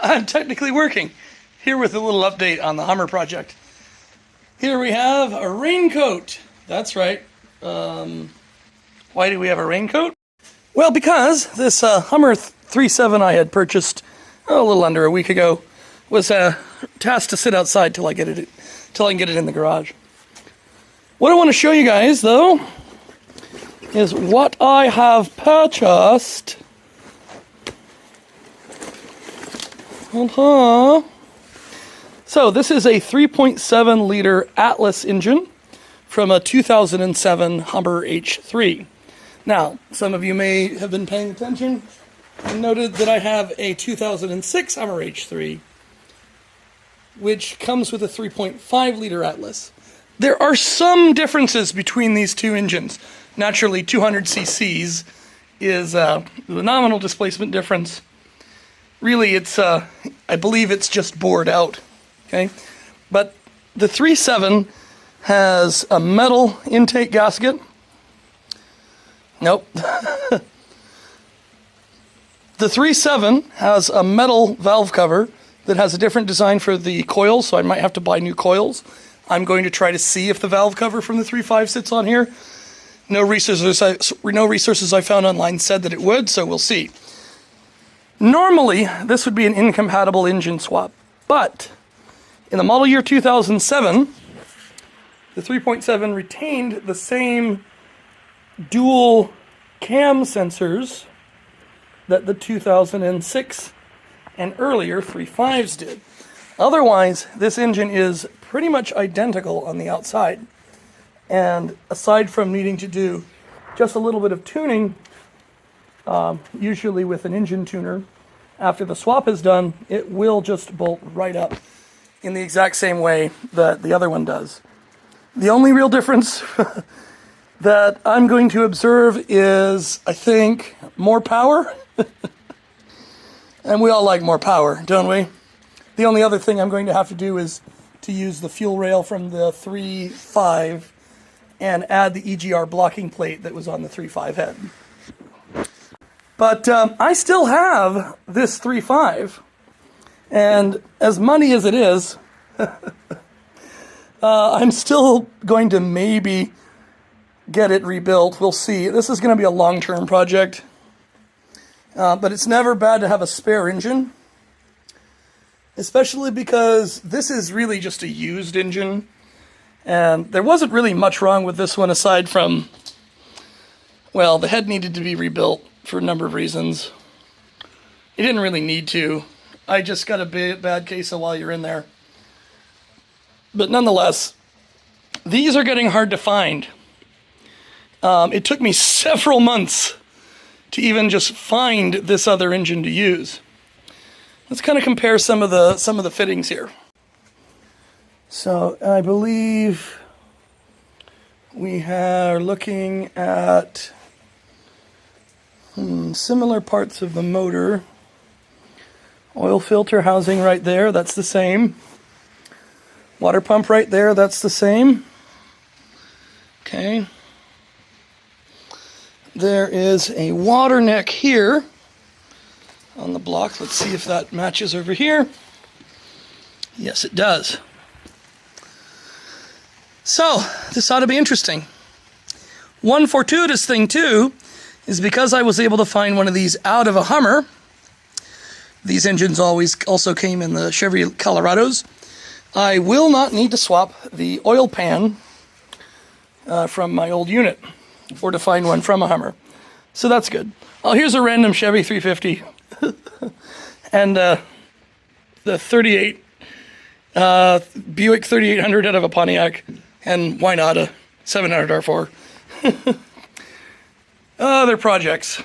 I'm technically working. Here with a little update on the Hummer project. Here we have a raincoat. That's right. Why do we have a raincoat? Well, because this Hummer 3.7 I had purchased a little under a week ago was tasked to sit outside till I can get it in the garage. What I want to show you guys, though, is what I have purchased. So this is a 3.7 liter Atlas engine from a 2007 Hummer H3. Now, some of you may have been paying attention and noted that I have a 2006 Hummer H3, which comes with a 3.5 liter Atlas. There are some differences between these two engines. Naturally, 200 cc's is the nominal displacement difference. Really, it's I believe it's just bored out. Okay, but the 3.7 has a metal intake gasket. Nope. The 3.7 has a metal valve cover that has a different design for the coils, so I might have to buy new coils. I'm going to try to see if the valve cover from the 3.5 sits on here. No resources I found online said that it would, so we'll see. Normally, this would be an incompatible engine swap, but in the model year 2007, the 3.7 retained the same dual cam sensors that the 2006 and earlier 3.5s did. Otherwise, this engine is pretty much identical on the outside. And aside from needing to do just a little bit of tuning, usually with an engine tuner, after the swap is done, it will just bolt right up in the exact same way that the other one does. The only real difference that I'm going to observe is, I think, more power. And we all like more power, don't we? The only other thing I'm going to have to do is to use the fuel rail from the 3.5 and add the EGR blocking plate that was on the 3.5 head. But I still have this 3.5, and as money as it is, I'm still going to maybe get it rebuilt. We'll see. This is going to be a long-term project, but it's never bad to have a spare engine, especially because this is really just a used engine, and there wasn't really much wrong with this one aside from, well, the head needed to be rebuilt for a number of reasons. It didn't really need to. I just got a bad case of while you're in there. But nonetheless, these are getting hard to find. It took me several months to even just find this other engine to use. Let's kind of compare some of the fittings here. So I believe we are looking at similar parts of the motor. Oil filter housing right there, that's the same. Water pump right there, that's the same. Okay. There is a water neck here on the block. Let's see if that matches over here. Yes, it does. So, this ought to be interesting. One fortuitous thing, too, is because I was able to find one of these out of a Hummer. These engines also came in the Chevy Colorados. I will not need to swap the oil pan from my old unit or to find one from a Hummer. So that's good. Oh, here's a random Chevy 350 and the 38 Buick 3800 out of a Pontiac, and why not a 700 R4? Other projects.